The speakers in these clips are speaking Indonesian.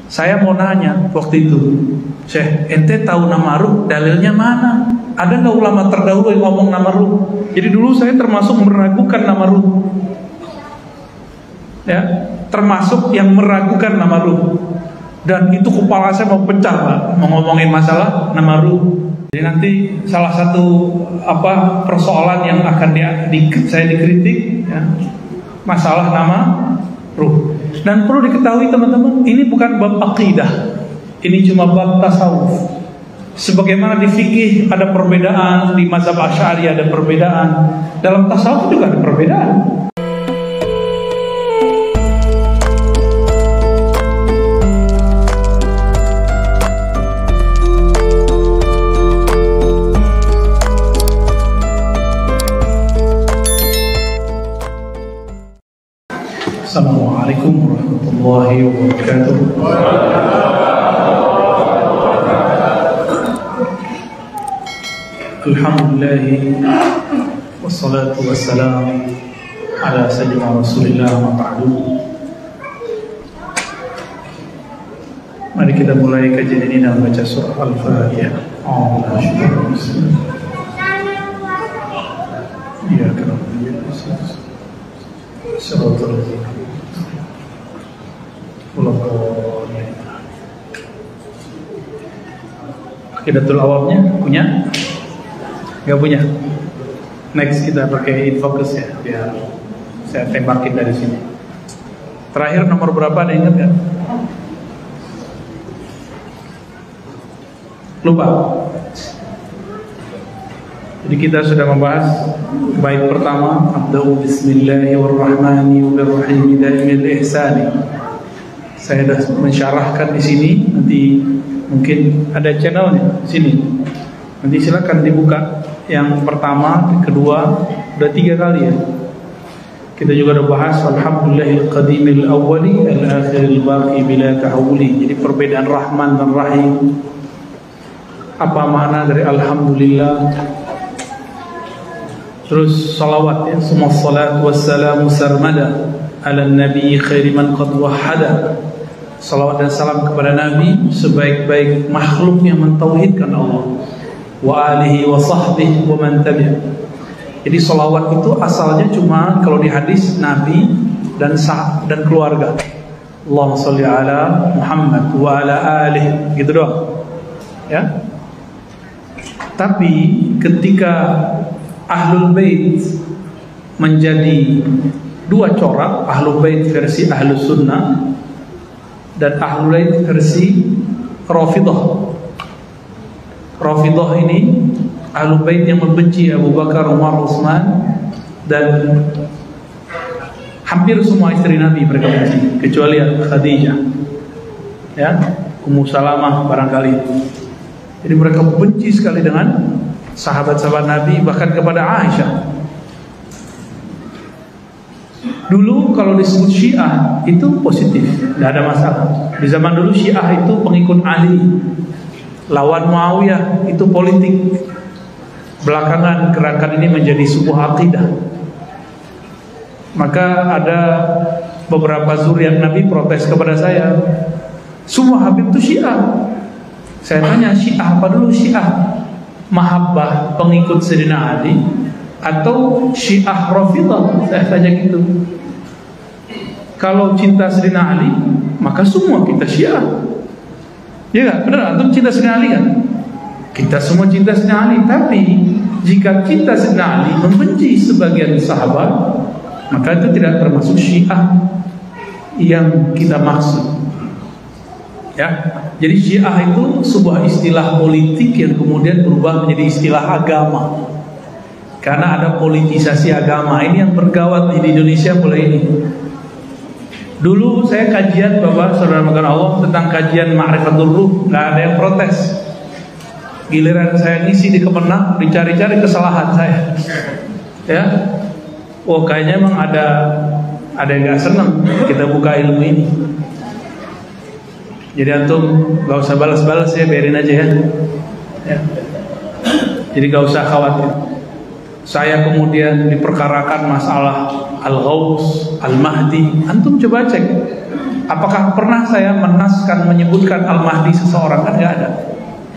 Saya mau nanya waktu itu, Syekh, ente tahu nama ruh, dalilnya mana? Ada nggak ulama terdahulu yang ngomong nama ruh? Jadi dulu saya termasuk meragukan nama ruh, ya, termasuk yang meragukan nama ruh. Dan itu kepala saya mau pecah, Pak, mau ngomongin masalah nama ruh. Jadi nanti salah satu persoalan yang akan saya dikritik, ya, masalah nama ruh. Dan perlu diketahui teman-teman, ini bukan bab akidah, ini cuma bab tasawuf. Sebagaimana di fikih ada perbedaan, di mazhab Asy'ari ada perbedaan, dalam tasawuf juga ada perbedaan. Assalamualaikum warahmatullahi wabarakatuh. Alhamdulillah wassalatu wassalamu ala sayyidina Rasulillah wa ba'du. Mari kita mulai kajian ini dengan baca surah Al-Fatihah. Aqidatul Awamnya punya? Gak punya? Next kita pakai infocus ya, biar saya tembakin dari sini. Terakhir nomor berapa, ada ingat gak? Lupa. Jadi kita sudah membahas bait pertama, Abda'u bismillahirrahmanirrahim daimil ihsani. Saya sudah mensyarahkan di sini, nanti mungkin ada channelnya sini. Nanti silakan dibuka. Yang pertama, kedua, udah 3 kali ya. Kita juga udah bahas alhamdulillahil qadimil awwali al-akhiril baqi bila tahawuli. Jadi perbedaan Rahman dan Rahim. Apa makna dari alhamdulillah? Terus salawat ya, semua salat wassalamu sarmada ala nabi khairi man qad wahada. Salawat dan salam kepada Nabi sebaik-baik makhluk yang mentauhidkan Allah, wa alihi wa sahbihi wa man tabi'ah. Jadi salawat itu asalnya cuma kalau di hadis Nabi dan keluarga. Allahumma sholli ala Muhammad wa ala alihi, gitu doang. Ya. Tapi ketika Ahlul Bait menjadi 2 corak, Ahlul Bait versi Ahlus Sunnah dan Ahlul Bait versi Rafidah. Rafidah ini Ahlul Bait yang membenci Abu Bakar, Umar, Utsman, dan hampir semua istri Nabi mereka benci, kecuali Khadijah, ya, Ummu Salamah barangkali. Jadi mereka benci sekali dengan sahabat-sahabat Nabi, bahkan kepada Aisyah. Dulu kalau disebut Syiah itu positif, tidak ada masalah. Di zaman dulu Syiah itu pengikut Ali, lawan Muawiyah, itu politik. Belakangan gerakan ini menjadi sebuah akidah. Maka ada beberapa zuriat Nabi protes kepada saya, semua Habib itu Syiah. Saya tanya, Syiah apa dulu? Syiah mahabbah pengikut Sayyidina Ali atau Syiah Rafidah? Saya tanya gitu. Kalau cinta Sayyidina Ali, maka semua kita Syiah. Ya enggak? Benar, antum cinta Sayyidina Ali kan? Kita semua cinta Sayyidina Ali. Tapi jika cinta Sayyidina Ali membenci sebagian sahabat, maka itu tidak termasuk Syiah yang kita maksud. Ya, jadi Syiah itu sebuah istilah politik yang kemudian berubah menjadi istilah agama. Karena ada politisasi agama ini yang bergawat di Indonesia mulai ini. Dulu saya kajian, Bapak Saudara makan Allah, tentang kajian Ma'rifatul Ruh, nggak ada yang protes. Giliran saya ngisi di Kemenak, dicari-cari kesalahan saya. Ya, oh kayaknya emang ada yang nggak senang kita buka ilmu ini. Jadi antum gak usah balas-balas ya, biarin aja ya. Jadi gak usah khawatir. Saya kemudian diperkarakan masalah Al-Ghaus, Al-Mahdi. Antum coba cek Apakah pernah saya menaskan menyebutkan Al-Mahdi seseorang? Kan nggak ada.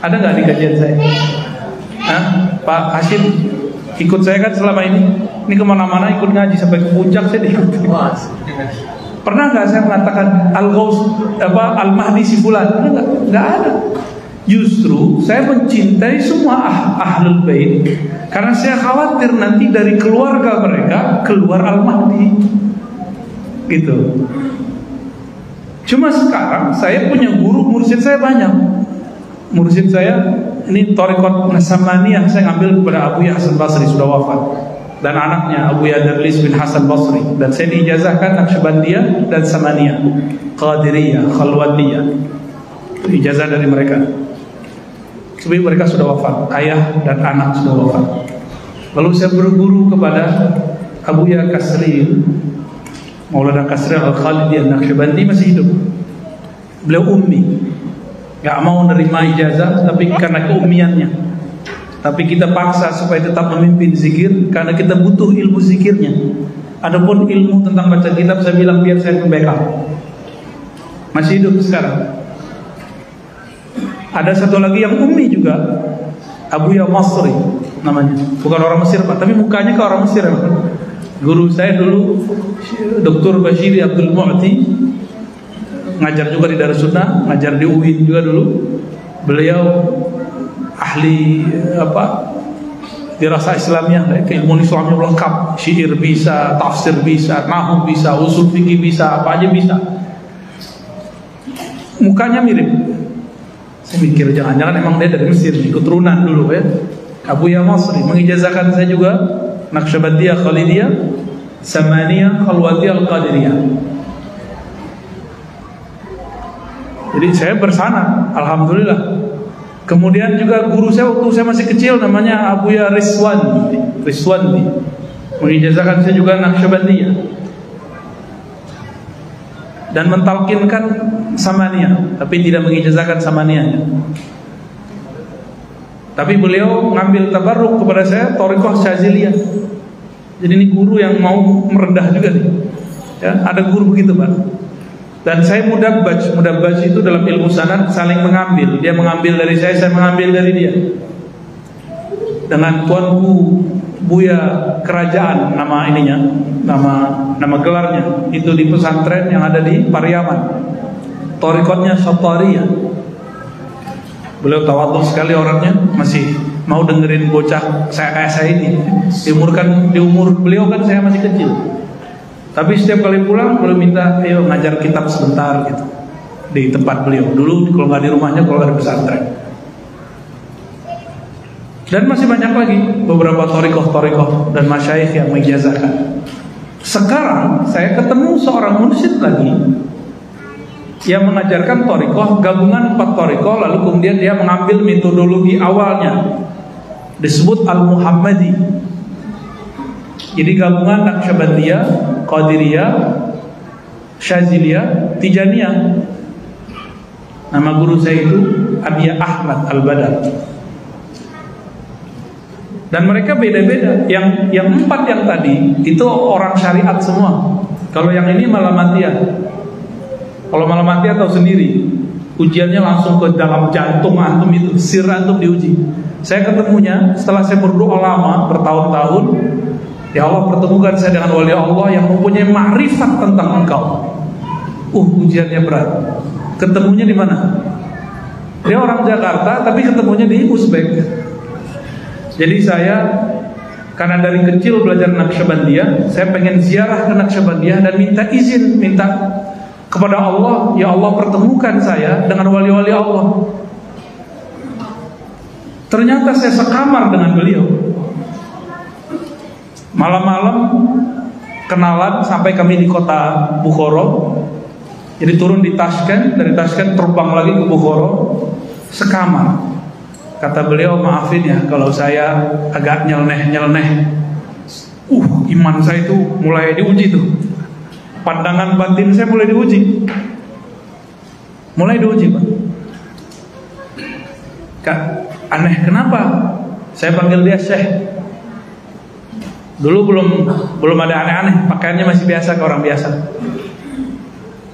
Ada nggak di kajian saya? Hah? Pak Hashim ikut saya kan selama ini. Ini kemana-mana ikut ngaji sampai ke puncak saya diikuti. Pernah nggak saya mengatakan Al-Mahdi si fulan? Nggak ada. Justru saya mencintai semua ahlul bait karena saya khawatir nanti dari keluarga mereka keluar Al-Mahdi. Gitu. Cuma sekarang saya punya guru, mursyid saya banyak. Mursyid saya ini Thariqat Nasamaniyah saya ngambil kepada Abu Ya Hasan Basri, sudah wafat, dan anaknya Abu Ya Darlis bin Hasan Basri. Dan saya diijazahkan Naqsyabandiyah dan Samaniyah, Qadiriyah, Khalwatiyah. Itu ijazah dari mereka. Sebab mereka sudah wafat, ayah dan anak sudah wafat. Lalu saya berguru kepada Abu Ya Kasril, Maulana Kasril Al-Khalidi Al-Naqsyabandi, masih hidup. Beliau ummi, gak mau nerima ijazah tapi karena keummiannya. Tapi kita paksa supaya tetap memimpin zikir karena kita butuh ilmu zikirnya. Adapun ilmu tentang baca kitab saya bilang biar saya membackup. Masih hidup sekarang. Ada satu lagi yang ummi juga, Abu Ya Masri namanya. Bukan orang Mesir Pak, tapi mukanya ke orang Mesir Pak. Guru saya dulu Dr. Bashiri Abdul Mu'ti, ngajar juga di Darussunnah, ngajar di UIN juga dulu. Beliau ahli dirasa Islamiyah, keilmuan Islamnya lengkap, syair bisa, tafsir bisa, nahwu bisa, usul fikih bisa, apa aja bisa. Mukanya mirip. Saya mikir jangan-jangan emang dia dari Mesir, keturunan dulu ya. Abu Ya Masri mengijazahkan saya juga Naqsyabandiyah, Khalidiyah, Samaniyah, Khalwatiyah, Al-Qadiriyah. Jadi saya bersana, alhamdulillah. Kemudian juga guru saya waktu saya masih kecil namanya Abu Ya Rizwandi, mengijazahkan saya juga Naqsyabandiyah dan mentalkinkan Samaniyah, tapi tidak mengijazahkan Samaniyahnya. Tapi beliau ngambil tabarruk kepada saya Thariqah Syaziliyah. Jadi ini guru yang mau merendah juga nih. Ya, ada guru begitu Pak. Dan saya mudabbaj itu dalam ilmu sanad saling mengambil. Dia mengambil dari saya mengambil dari dia. Dengan tuanku Buya Kerajaan nama ininya, nama gelarnya itu di pesantren yang ada di Pariaman. Thariqatnya Syattariyah. Beliau tawadhu sekali orangnya, masih mau dengerin bocah kayak saya ini. Di umur beliau kan saya masih kecil. Tapi setiap kali pulang beliau minta, ayo ngajar kitab sebentar gitu di tempat beliau. Dulu kalau nggak di rumahnya, kalau ada pesantren. Dan masih banyak lagi beberapa thariqah dan masyayikh yang mengijazahkan. Sekarang saya ketemu seorang mursyid lagi yang mengajarkan thariqah, gabungan 4 thariqah, lalu kemudian dia mengambil metodologi awalnya disebut Al-Muhammadi. Jadi gabungan Naqsyabandiyah, Qadiriyah, Syaziliyah, Tijaniyah. Nama guru saya itu Abiyah Ahmad Al-Badar. Dan mereka beda-beda. Yang 4 yang tadi itu orang syariat semua. Kalau yang ini Malamatiyah. Kalau Malamatiyah tahu sendiri, ujiannya langsung ke dalam jantung antum, itu sir antum diuji. Saya ketemunya setelah saya berdoa lama bertahun-tahun, ya Allah pertemukan saya dengan wali Allah yang mempunyai ma'rifat tentang engkau. Ujiannya berat. Ketemunya di mana? Dia orang Jakarta tapi ketemunya di Uzbek. Jadi saya karena dari kecil belajar Naqsyabandiyah, saya pengen ziarah ke Naqsyabandiyah dan minta izin, minta kepada Allah, ya Allah pertemukan saya dengan wali-wali Allah. Ternyata saya sekamar dengan beliau. Malam-malam kenalan sampai kami di kota Bukhara. Jadi turun di Tashkent, dari Tashkent terbang lagi ke Bukhara, sekamar. Kata beliau, maafin ya kalau saya agak nyeleneh. Iman saya itu mulai diuji tuh. Pandangan batin saya mulai diuji. Pak. Kak, aneh kenapa? Saya panggil dia Syekh. Dulu belum ada aneh-aneh, pakaiannya masih biasa ke orang biasa.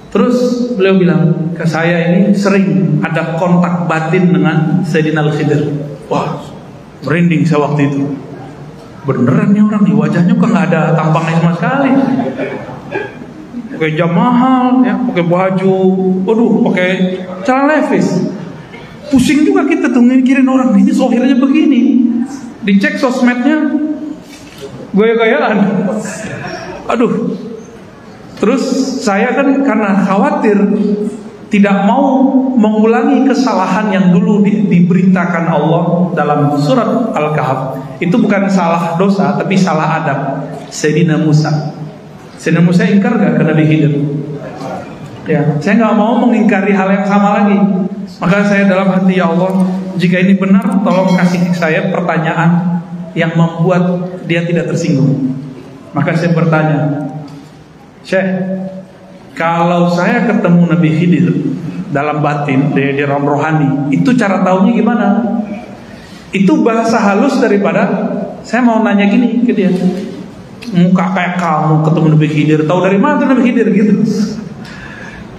Terus beliau bilang ke saya, ini sering ada kontak batin dengan Sayyidina Al-Khidir. Wah, merinding saya waktu itu. Beneran nih orang nih, wajahnya kok nggak ada tampangnya sama sekali. Pakai jam mahal, ya, pakai baju, waduh, pakai celana levis. Pusing juga kita tuh mikirin orang ini zohirnya begini. Dicek sosmednya, gaya-gayaan. Aduh. Terus saya kan karena khawatir tidak mau mengulangi kesalahan yang dulu diberitakan Allah dalam surat Al-Kahf. Itu bukan salah dosa, tapi salah adab. Sayyidina Musa ingkar gak ke Nabi Khidir? Ya, saya nggak mau mengingkari hal yang sama lagi. Maka saya dalam hati, ya Allah, jika ini benar, tolong kasih saya pertanyaan yang membuat dia tidak tersinggung. Maka saya bertanya, Syekh, kalau saya ketemu Nabi Khidir dalam batin, di dalam rohani, itu cara taunya gimana? Itu bahasa halus daripada saya mau nanya gini ke dia, muka kayak kamu ketemu Nabi Khidir, tahu dari mana tuh Nabi Khidir gitu?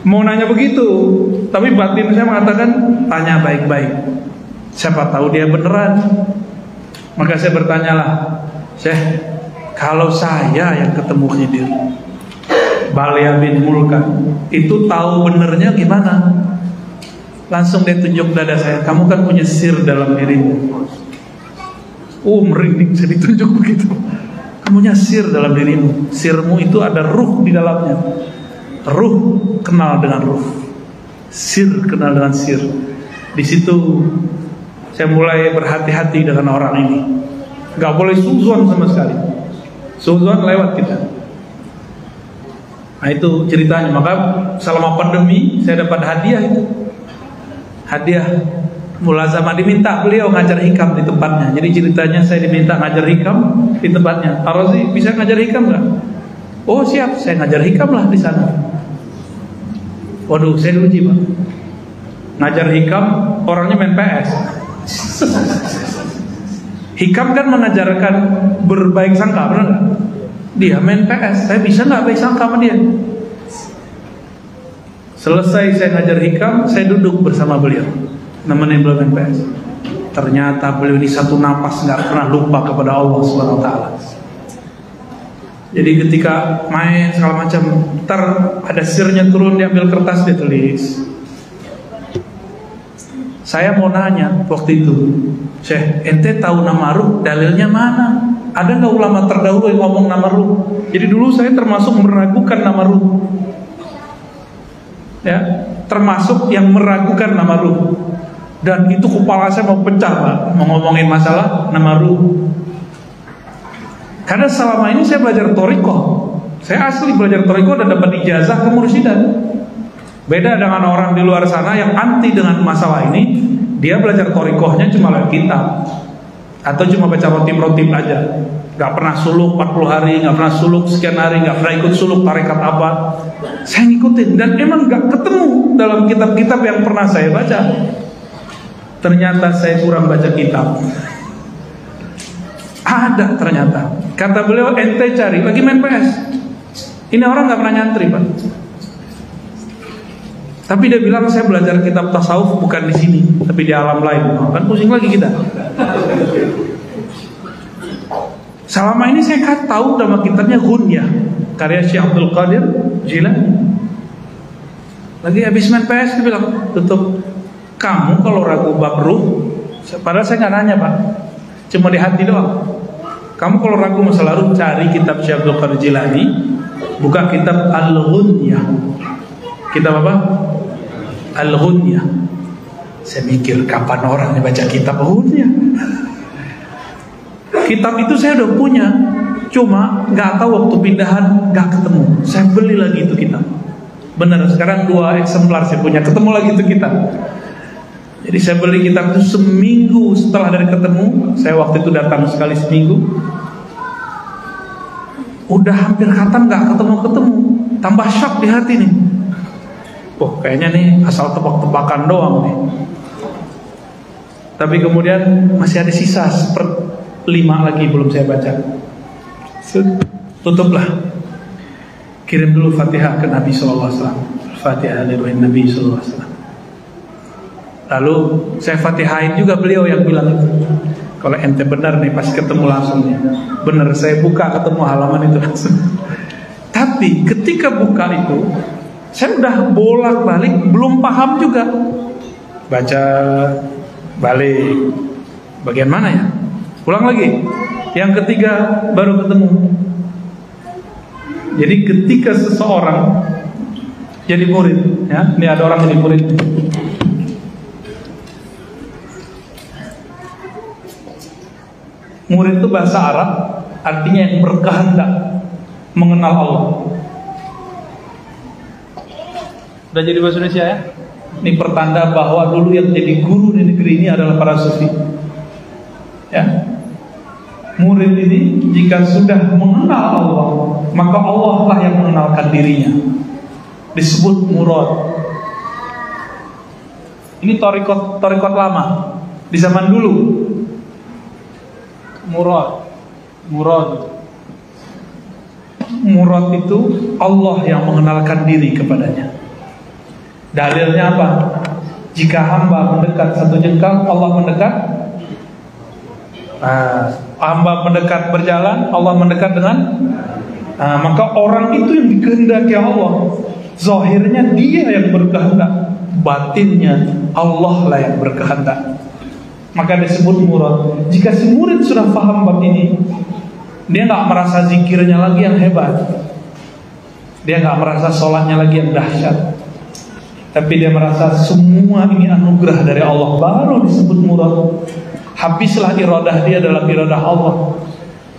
Mau nanya begitu, tapi batin saya mengatakan tanya baik-baik, siapa tahu dia beneran. Maka saya bertanyalah, Syekh, kalau saya yang ketemu Khidir, Balya bin Mulkan, itu tahu benernya gimana? Langsung dia tunjuk dada saya, kamu kan punya sir dalam dirimu. Merinding saya ditunjuk begitu. Kamu punya sir dalam dirimu. Sirmu itu ada ruh di dalamnya. Ruh kenal dengan ruh, sir kenal dengan sir. Di situ saya mulai berhati-hati dengan orang ini. Gak boleh suzon sama sekali. Suzon lewat kita. Nah itu ceritanya. Maka selama pandemi saya dapat hadiah itu. Hadiah mulazamah, diminta beliau ngajar hikam di tempatnya. Jadi ceritanya saya diminta ngajar hikam di tempatnya. Pak Rozi bisa ngajar hikam nggak? Oh siap, saya ngajar hikam lah di sana. Waduh, saya diuji Pak. Ngajar hikam, orangnya main PS. Hikam kan mengajarkan berbaik sangka, benar nggak? Dia main PS, saya bisa nggak baik sangka sama dia? Selesai saya ngajar hikam, saya duduk bersama beliau, nemenin beliau main PS. Ternyata beliau ini satu napas nggak pernah lupa kepada Allah Subhanahu Wa Taala. Jadi ketika main segala macam, ntar ada sirnya turun, diambil kertas, dia tulis. Saya mau nanya waktu itu, Syekh, ente tahu nama ruh, dalilnya mana? Ada nggak ulama terdahulu yang ngomong nama ruh? Jadi dulu saya termasuk meragukan nama ruh, ya, termasuk yang meragukan nama ruh. Dan itu kepala saya mau pecah Pak, mau ngomongin masalah nama ruh. Karena selama ini saya belajar thariqah, saya asli belajar thariqah dan dapat ijazah kemursyidhan. Beda dengan orang di luar sana yang anti dengan masalah ini, dia belajar thariqahnya cuma lewat kitab atau cuma baca rotim-rotim aja. Gak pernah suluk 40 hari, gak pernah suluk sekian hari, gak pernah ikut suluk tarekat apa. Saya ngikutin dan emang gak ketemu dalam kitab-kitab yang pernah saya baca. Ternyata saya kurang baca kitab. Ada ternyata. Kata beliau, ente cari, lagi main PS. Ini orang gak pernah nyantri Pak. Tapi dia bilang saya belajar kitab tasawuf bukan di sini, tapi di alam lain. Kan pusing lagi kita. Selama ini saya tahu nama kitabnya Ghunyah, karya Syekh Abdul Qadir Jilani. Lagi habis main PS dia bilang, tutup. Kamu kalau ragu bab ruh, padahal saya nggak nanya Pak, cuma di hati doang. Kamu kalau ragu masalah ruh, cari kitab Syekh Abdul Qadir Jilani, buka kitab Al-Ghunyah. Kitab apa? Al-Ghunyah. Saya mikir kapan orang yang baca kitab Al-Ghunyah. Kitab itu saya udah punya, cuma nggak tahu waktu pindahan nggak ketemu. Saya beli lagi itu kitab. Benar, sekarang 2 eksemplar saya punya, ketemu lagi itu kitab. Jadi saya beli kitab itu seminggu setelah dari ketemu. Saya waktu itu datang sekali seminggu. Udah hampir khatam nggak ketemu-ketemu. Tambah shock di hati nih. Oh kayaknya nih asal tebak-tebakan doang nih. Tapi kemudian masih ada sisa 1/5 lagi belum saya baca. Tutuplah. Kirim dulu Fatihah ke Nabi SAW. Fatihah dari Nabi sallallahu alaihi wasallam. Lalu saya Fatihain juga beliau yang bilang itu. Kalau ente benar nih pas ketemu langsung nih. Benar, saya buka ketemu halaman itu langsung. Tapi ketika buka itu, saya udah bolak-balik belum paham juga. Baca balik. Bagian mana ya? Ulang lagi. Yang ketiga baru ketemu. Jadi ketika seseorang jadi murid, ya, ini ada orang jadi murid. Murid itu bahasa Arab, artinya yang berkehendak mengenal Allah. Udah jadi bahasa Indonesia ya? Ini pertanda bahwa dulu yang jadi guru di negeri ini adalah para sufi. Ya, murid ini jika sudah mengenal Allah, maka Allah lah yang mengenalkan dirinya. Disebut murad. Ini torikot lama di zaman dulu. Murad itu Allah yang mengenalkan diri kepadanya. Dalilnya apa? Jika hamba mendekat satu jengkal, Allah mendekat. Hamba mendekat berjalan, Allah mendekat dengan. Maka orang itu yang dikehendaki Allah. Zahirnya dia yang berkehendak, batinnya Allah lah yang berkehendak. Maka disebut murad. Jika si murid sudah paham bab ini, dia nggak merasa zikirnya lagi yang hebat, dia nggak merasa sholatnya lagi yang dahsyat, tapi dia merasa semua ini anugerah dari Allah, baru disebut murad. Habislah iradah dia dalam iradah Allah,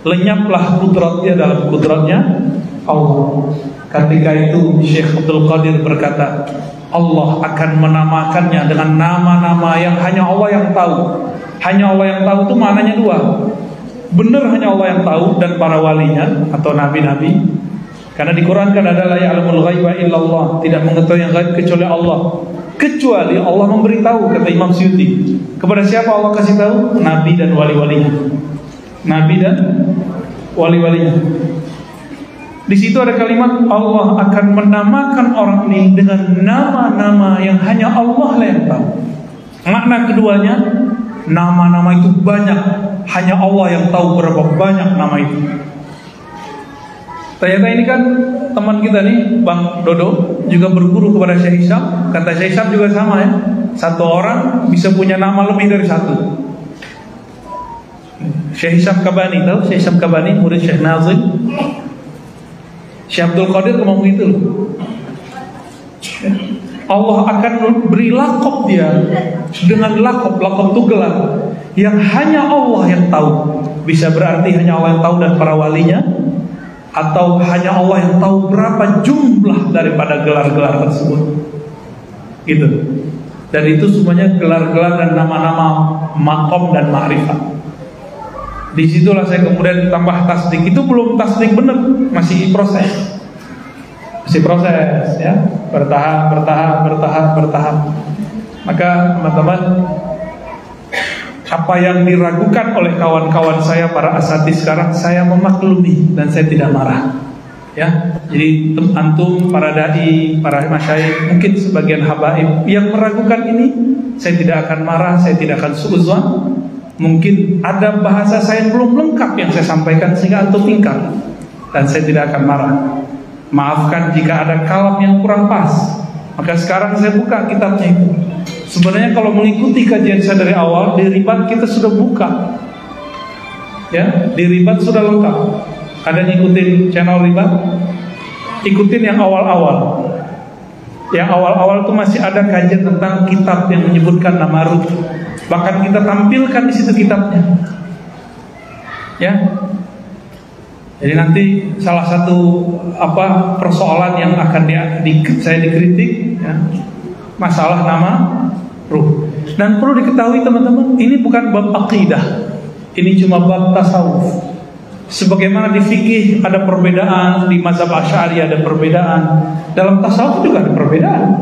lenyaplah kudrat dia dalam kudratnya Allah. Ketika itu Syekh Abdul Qadir berkata, Allah akan menamakannya dengan nama-nama yang hanya Allah yang tahu. Hanya Allah yang tahu itu maknanya dua. Benar hanya Allah yang tahu dan para walinya atau nabi-nabi. Karena di Quran kan ada la ya'lamul ghaiba illallah, tidak mengetahui yang gaib kecuali Allah. Kecuali Allah memberitahu, kata Imam Suyuti. Kepada siapa Allah kasih tahu? Nabi dan wali-walinya. Nabi dan wali-walinya. Di situ ada kalimat Allah akan menamakan orang ini dengan nama-nama yang hanya Allah lah yang tahu. Makna keduanya, nama-nama itu banyak, hanya Allah yang tahu berapa banyak nama itu. Ternyata ini kan teman kita nih, Bang Dodo, juga berguru kepada Syekh Hisham. Kata Syekh Hisham juga sama ya, satu orang bisa punya nama lebih dari satu. Syekh Hisham Kabani, tahu Syekh Hisham Kabani, murid Syekh Nazim. Syekh Abdul Qadir ngomong gitu loh. Allah akan beri lakop dia dengan lakop itu gelar yang hanya Allah yang tahu. Bisa berarti hanya Allah yang tahu dan para walinya, atau hanya Allah yang tahu berapa jumlah daripada gelar-gelar tersebut. Gitu. Dan itu semuanya gelar-gelar dan nama-nama makom dan ma'rifat. Disitulah saya kemudian tambah tasdik. Itu belum tasdik benar, masih proses. Masih proses ya, bertahap. Maka teman-teman, apa yang diragukan oleh kawan-kawan saya para asatidz sekarang, saya memaklumi dan saya tidak marah. Ya, jadi antum, para dai, para masyayikh, mungkin sebagian habaib yang meragukan ini, saya tidak akan marah, saya tidak akan suudzon. Mungkin ada bahasa saya yang belum lengkap yang saya sampaikan sehingga antum ingkar, dan saya tidak akan marah. Maafkan jika ada kalam yang kurang pas. Maka sekarang saya buka kitabnya itu. Sebenarnya kalau mengikuti kajian saya dari awal, di Ribat kita sudah buka. Ya, di Ribat sudah lengkap. Ada ngikutin channel Ribat? Ikutin yang awal-awal. Yang awal-awal itu masih ada kajian tentang kitab yang menyebutkan nama Ruh. Bahkan kita tampilkan di situ kitabnya. Ya. Jadi nanti salah satu persoalan yang akan saya dikritik, ya, masalah nama ruh. Dan perlu diketahui teman-teman, ini bukan bab akidah, ini cuma bab tasawuf. Sebagaimana di fikih ada perbedaan, di mazhab Asy'ari ada perbedaan, dalam tasawuf juga ada perbedaan.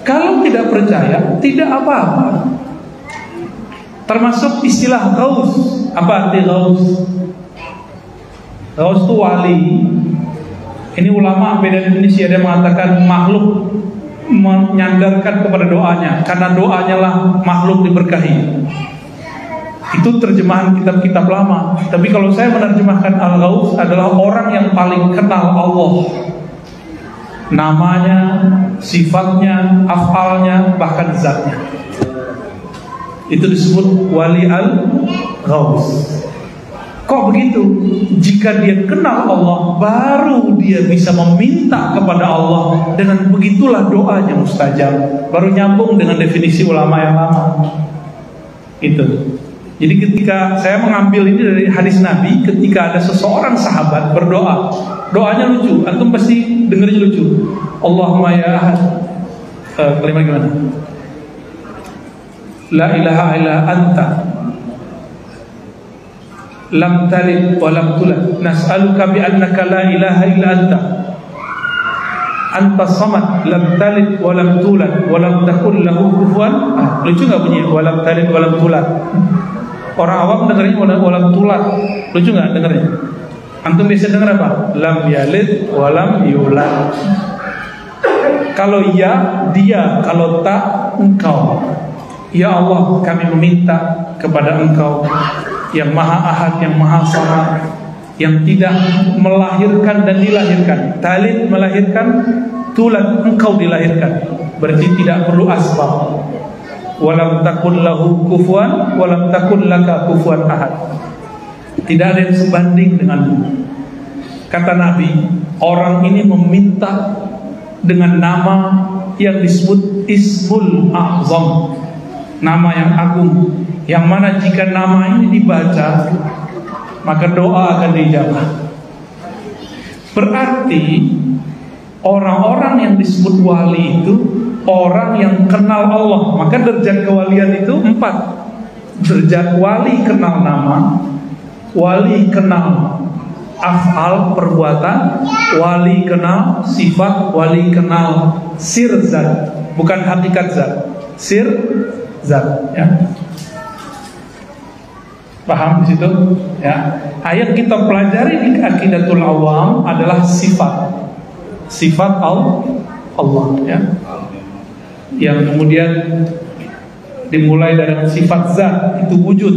Kalau tidak percaya, tidak apa-apa. Termasuk istilah ghaus. Apa arti ghaus? Ghaus itu wali. Ini ulama beda definisi. Ada yang mengatakan makhluk menyandarkan kepada doanya, karena doanya lah makhluk diberkahi. Itu terjemahan kitab-kitab lama. Tapi kalau saya menerjemahkan Al-Ghaus adalah orang yang paling kenal Allah, namanya, sifatnya, afalnya, bahkan zatnya. Itu disebut wali Al-Ghaus. Kok begitu? Jika dia kenal Allah, baru dia bisa meminta kepada Allah. Dengan begitulah doanya mustajab. Baru nyambung dengan definisi ulama yang lama. Itu. Jadi ketika saya mengambil ini dari hadis Nabi, ketika ada seseorang sahabat berdoa, doanya lucu. Antum pasti dengerin lucu. Allahumma ya ahad. Kalimat gimana? La ilaha illa anta, lam talid wa lam tulad, nas'aluka bi annaka la ilaha illa anta samad, lam talid wa lam tulad wa lam takul lahu kufuwan. Lucu enggak bunyinya? Wa lam talid wa lam tulad. Orang awam dengarnya wa lam tulad. Lucu enggak dengarnya? Antum biasa dengar apa? Lam yalid wa lam yulad. Kalau ya, dia, kalau tak, engkau. Ya Allah, kami meminta kepada Engkau yang Maha Ahad, yang Maha Samad, yang tidak melahirkan dan dilahirkan. Talid melahirkan, tulad Engkau dilahirkan. Berarti tidak perlu asbab. Walam takun lahu kufuwan, walam takun laka kufuwan ahad. Tidak ada yang sebanding denganmu. Kata Nabi, orang ini meminta dengan nama yang disebut Ismul A'zam, nama yang agung, yang mana jika nama ini dibaca maka doa akan dijawab. Berarti orang-orang yang disebut wali itu orang yang kenal Allah. Maka derajat kewalian itu 4. Derajat wali kenal nama, wali kenal afal perbuatan, wali kenal sifat, wali kenal sir zat, bukan hakikat zat, sir zat, ya. Paham di situ? Ya. Ayat kita pelajari di Aqidatul Awam adalah sifat Allah, ya. Yang kemudian dimulai dari sifat zat, itu wujud.